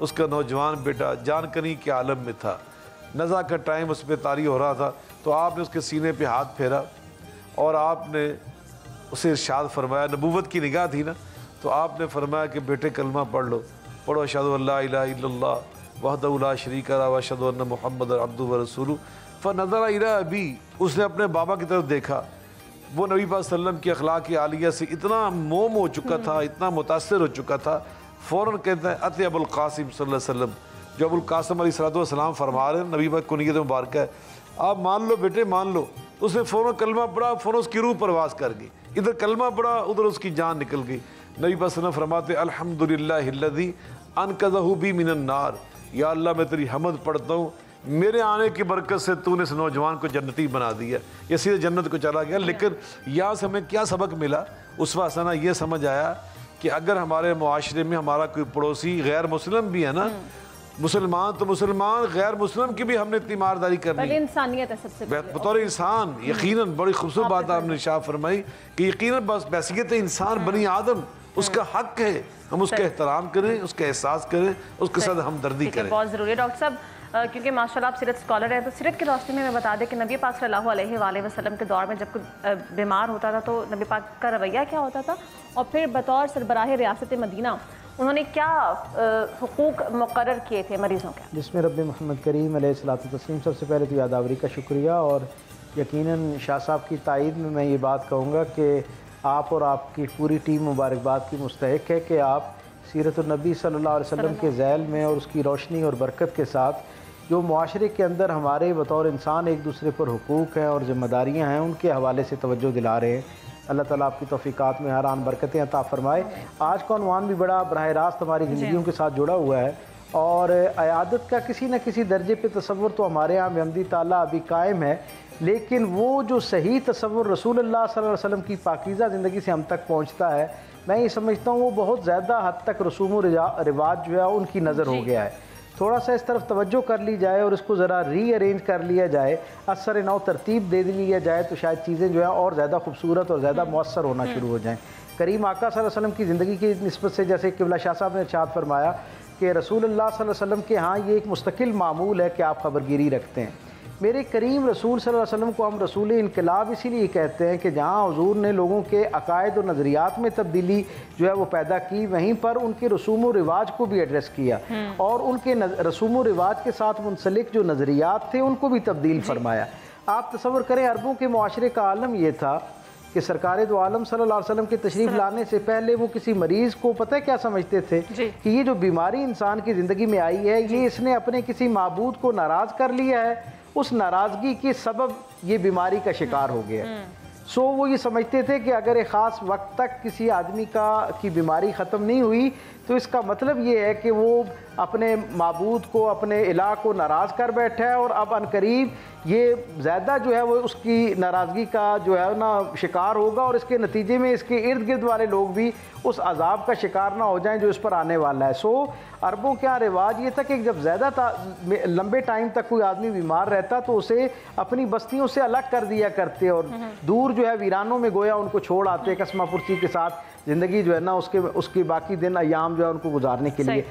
اس کا نوجوان بیٹا جان کنی کے عالم میں تھا، نزع کا ٹائم اس پہ طاری ہو رہا تھا، تو آپ نے اس کے سینے پہ ہاتھ پھیرا اور آپ نے اسے ارشاد فرمایا، نبوت کی نگاہ تھی نا، تو آپ نے فرمایا کہ بیٹے کلمہ پڑھ لو، پڑھو اشہدو ان لا الہ الا اللہ وحدہ لا شریک لہ واشہدو ان محمد عبدہ ورسولہ۔ فنظر الی ابی، اس نے اپنے بابا کی طرف دیکھا، وہ نبی پاک صلی اللہ علیہ وسلم کی اخلاق عالیہ سے اتنا موم ہو چکا تھا، اتنا متاثر ہو چکا تھا، فوراً کہتے ہیں اتی ابو القاسم صلی اللہ علیہ وسلم، جو ابو القاسم علیہ السلام فرما رہے ہیں، نبی پاک کنیت مبارکہ ہے، آپ مان لو بیٹے مان لو۔ اس نے فوراً کلمہ پڑھا، فوراً اس کی روح پرواز کر گئی، ادھر کلمہ پڑھا ادھر اس کی جان نکل گئی۔ نبی پاک صلی اللہ علیہ وسلم فرماتے الحمدللہ الذی انقذہ بی من النار، یا اللہ میں تیری حمد پڑھتا ہوں، میرے آنے کی برکت سے تو نے اس نوجوان کو جنتی بنا دیا، یہ سیدھے جنت کو چلا گیا۔ لیکن یہاں سے ہمیں کیا سبق ملا؟ اسوہ حسنہ یہ سمجھ آیا کہ اگر ہمارے معاشرے میں ہمارا کوئی پڑوسی غیر مسلم بھی ہے نا، مسلمان تو مسلمان، غیر مسلم کی بھی ہم نے اتنی مارداری کرنی پہلے انسانیت ہے سب سے پہلے، بطور انسان۔ یقیناً بڑی خوبصورت بات آپ نے ارشاد فرمائی کہ یقیناً بس بحیثیت انسان بنی آدم اس کا حق ہے ہم اس کا احترام کریں، اس کا احساس کریں، اس کے ساتھ ہمدردی کریں۔ بہت ضروری ہے ڈاکٹر صاحب، کیونکہ ماشاءاللہ آپ سیرت اسکالر ہیں، تو سیرت کے روشنی میں بتا دیں کہ نبی پاک صلی اللہ علیہ وآلہ وسلم کے دور میں جب کوئی بیمار ہوتا تھا تو نبی پاک کا رویہ کیا ہوتا تھا، اور پھر بطور سربراہ ریاست مدینہ انہوں نے کیا حقوق مقرر کیے تھے مریضوں کے؟ جس میں رب محمد کریم علیہ الصلوۃ والتسلیم، سب سے پہلے تو یادآوری کا شکریہ، اور یقیناً شاہ صاحب کی تائید میں یہ بات کہوں گا کہ آپ اور آپ کی پوری ٹیم مبارکباد کی مستحق ہے کہ آپ سیرت النبی صلی اللہ علیہ وسلم کے ذیل میں اور اس کی روشنی اور برکت کے ساتھ جو معاشرے کے اندر ہمارے بطور انسان ایک دوسرے پر حقوق ہیں اور ذمہ داریاں ہیں، ان کے حوالے سے توجہ دلا رہے ہیں۔ اللہ تعالیٰ آپ کی توفیقات میں ہر آن برکتیں عطا فرمائے۔ آج کا عنوان بھی بڑا براہ راست ہماری زندگیوں کے ساتھ جڑا ہوا ہے، اور عیادت کا کسی نہ کسی درجے پہ تصور تو ہمارے یہاں بحمدِ تعالیٰ ابھی قائم ہے، لیکن وہ جو صحیح تصور رسول اللہ صلی اللہ علیہ وسلم کی پاکیزہ زندگی سے ہم تک پہنچتا ہے، میں یہ سمجھتا ہوں وہ بہت زیادہ حد تک رسوم و رواج جو ہے ان کی نظر ہو گیا ہے۔ تھوڑا سا اس طرف توجہ کر لی جائے اور اس کو ذرا ری ارینج کر لیا جائے، اثر نو ترتیب دے لیا جائے، تو شاید چیزیں جو ہیں اور زیادہ خوبصورت اور زیادہ مؤثر ہونا شروع ہو جائیں۔ کریم آقا صلی اللہ علیہ وسلم کی زندگی کی نسبت سے جیسے قبلہ شاہ صاحب نے ارشاد فرمایا کہ رسول اللہ صلی اللہ علیہ وسلم کے ہاں یہ ایک مستقل معمول ہے کہ آپ خبرگیری رکھتے ہیں۔ میرے کریم رسول صلی اللہ علیہ وسلم کو ہم رسول انقلاب اسی لیے کہتے ہیں کہ جہاں حضور نے لوگوں کے عقائد و نظریات میں تبدیلی جو ہے وہ پیدا کی، وہیں پر ان کے رسوم و رواج کو بھی ایڈریس کیا، اور ان کے رسوم و رواج کے ساتھ منسلک جو نظریات تھے ان کو بھی تبدیل فرمایا۔ آپ تصور کریں عربوں کے معاشرے کا عالم یہ تھا کہ سرکار دو عالم صلی اللہ علیہ وسلم کے تشریف لانے سے پہلے وہ کسی مریض کو پتہ کیا سمجھتے تھے کہ یہ جو بیماری انسان کی زندگی میں آئی ہے یہ اس نے اپنے کسی معبود کو ناراض کر لیا ہے، اس ناراضگی کے سبب یہ بیماری کا شکار ہو گیا۔ سو وہ یہ سمجھتے تھے کہ اگر ایک خاص وقت تک کسی آدمی کی بیماری ختم نہیں ہوئی تو اس کا مطلب یہ ہے کہ وہ اپنے معبود کو، اپنے الہ کو ناراض کر بیٹھا ہے، اور اب عنقریب یہ زیادہ جو ہے وہ اس کی ناراضگی کا جو ہے نا شکار ہوگا، اور اس کے نتیجے میں اس کے ارد گرد والے لوگ بھی اس عذاب کا شکار نہ ہو جائیں جو اس پر آنے والا ہے۔ سو عربوں کے رواج یہ تھا کہ جب زیادہ لمبے ٹائم تک کوئی آدمی بیمار رہتا تو اسے اپنی بستیوں سے الگ کر دیا کرتے، اور دور جو ہے ویرانوں میں گویا ان کو چھوڑ آتے قسمہ پرسی کے ساتھ زندگی جو ہے نا اس کے باقی دن ایام جو ہے ان کو گزارنے کے لیے۔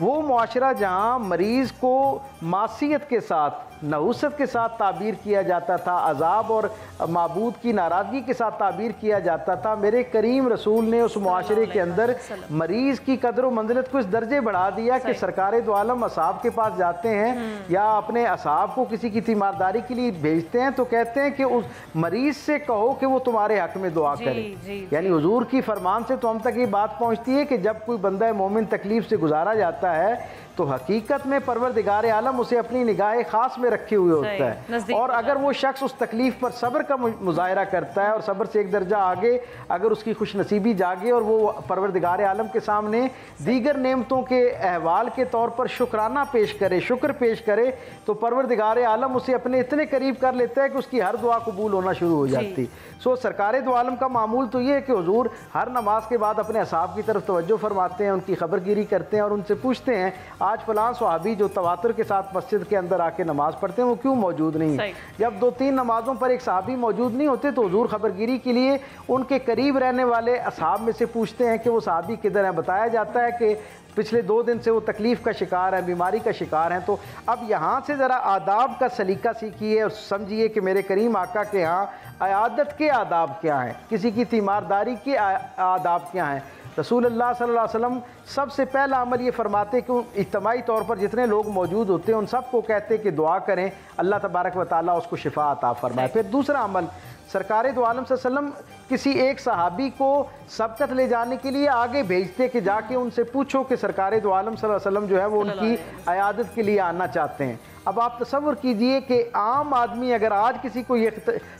وہ معاشرہ جہاں مریض کو معصیت کے ساتھ، نحوست کے ساتھ تعبیر کیا جاتا تھا، عذاب اور معبود کی ناراضگی کے ساتھ تعبیر کیا جاتا تھا، میرے کریم رسول نے اس معاشرے کے اندر مریض کی قدر و منزلت کو اس درجے بڑھا دیا کہ سرکار دو عالم اصحاب کے پاس جاتے ہیں یا اپنے اصحاب کو کسی کی تیمارداری کے لیے بھیجتے ہیں تو کہتے ہیں کہ اس مریض سے کہو کہ وہ تمہارے حق میں دعا کرے۔ یعنی حضور کی فرمان سے تو ہم تک یہ بات پہنچتی ہے کہ جب کوئی بندہ مومن تکلیف سے گزارا جاتا ہے تو حقیقت میں پروردگار عالم اسے اپنی نگاہ خاص میں رکھے ہوئے ہوتا ہے، اور اگر وہ شخص اس تکلیف پر صبر کا مظاہرہ کرتا ہے اور صبر سے ایک درجہ آگے اگر اس کی خوش نصیبی جاگے اور وہ پروردگار عالم کے سامنے دیگر نعمتوں کے احوال کے طور پر شکرانہ پیش کرے، شکر پیش کرے، تو پروردگار عالم اسے اپنے اتنے قریب کر لیتا ہے کہ اس کی ہر دعا قبول ہونا شروع ہو جاتی۔ سو سرکار دو عالم کا معمول تو یہ ہے کہ حضور ہر نماز کے بعد اپنے اصحاب کی طرف توجہ فرماتے ہیں، ان کی خبر گیری کرتے ہیں اور ان سے پوچھتے ہیں آج فلاں صحابی جو تواتر کے ساتھ مسجد کے اندر آ کے نماز پڑھتے ہیں وہ کیوں موجود نہیں ہیں؟ جب 2-3 نمازوں پر ایک صحابی موجود نہیں ہوتے تو حضور خبرگیری کے لیے ان کے قریب رہنے والے اصحاب میں سے پوچھتے ہیں کہ وہ صحابی کدھر ہیں. بتایا جاتا ہے کہ پچھلے 2 دن سے وہ تکلیف کا شکار ہیں, بیماری کا شکار ہیں. تو اب یہاں سے ذرا آداب کا سلیقہ سیکھیے اور سمجھیے کہ میرے کریم آقا کے ہاں عیادت کے آداب کیا ہیں, کسی کی تیمارداری کے آداب کیا ہیں. رسول اللہ صلی اللہ علیہ وسلم سب سے پہلا عمل یہ فرماتے کہ اجتماعی طور پر جتنے لوگ موجود ہوتے ہیں ان سب کو کہتے کہ دعا کریں اللہ تبارک و تعالیٰ اس کو شفا عطا فرمائے. پھر دوسرا عمل, سرکار دو عالم صلی اللہ علیہ وسلم کسی ایک صحابی کو سبقت لے جانے کے لیے آگے بھیجتے کہ جا کے ان سے پوچھو کہ سرکار دو عالم صلی اللہ علیہ وسلم جو ہے وہ ان کی عیادت کے لیے آنا چاہتے ہیں. اب آپ تصور کیجئے کہ عام آدمی اگر آج کسی کو یہ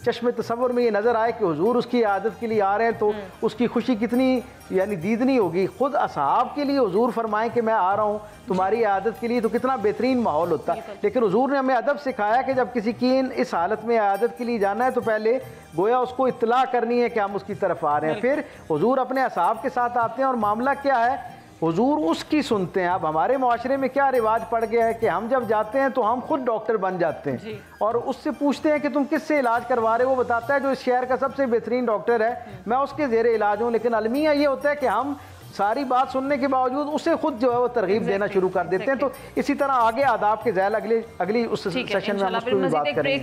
چشم تصور میں یہ نظر آئے کہ حضور اس کی عیادت کے لیے آ رہے ہیں تو اس کی خوشی کتنی یعنی دیدنی ہوگی. خود اصحاب کے لیے حضور فرمائیں کہ میں آ رہا ہوں تمہاری عیادت کے لیے تو کتنا بہترین ماحول ہوتا. لیکن حضور نے ہمیں ادب سکھایا کہ جب کسی کی اس حالت میں عیادت کے لیے جانا ہے تو پہلے گویا اس کو اطلاع کرنی ہے کہ ہم اس کی طرف آ رہے ہیں. پھر حضور اپنے اصحاب کے ساتھ آتے ہیں اور معاملہ کیا ہے, حضور اس کی سنتے ہیں. اب ہمارے معاشرے میں کیا رواج پڑ گیا ہے کہ ہم جب جاتے ہیں تو ہم خود ڈاکٹر بن جاتے ہیں اور اس سے پوچھتے ہیں کہ تم کس سے علاج کروا رہے ہو, وہ بتاتا ہے جو اس شہر کا سب سے بہترین ڈاکٹر ہے میں اس کے زیر علاج ہوں. لیکن المیہ یہ ہوتا ہے کہ ہم ساری بات سننے کے باوجود اسے خود جو ہے وہ ترغیب دینا شروع کر دیتے ہیں. تو اسی طرح آگے آداب کے ذیل اگلی اس سیشن میں ہم اس کو بھی بات کریں گے.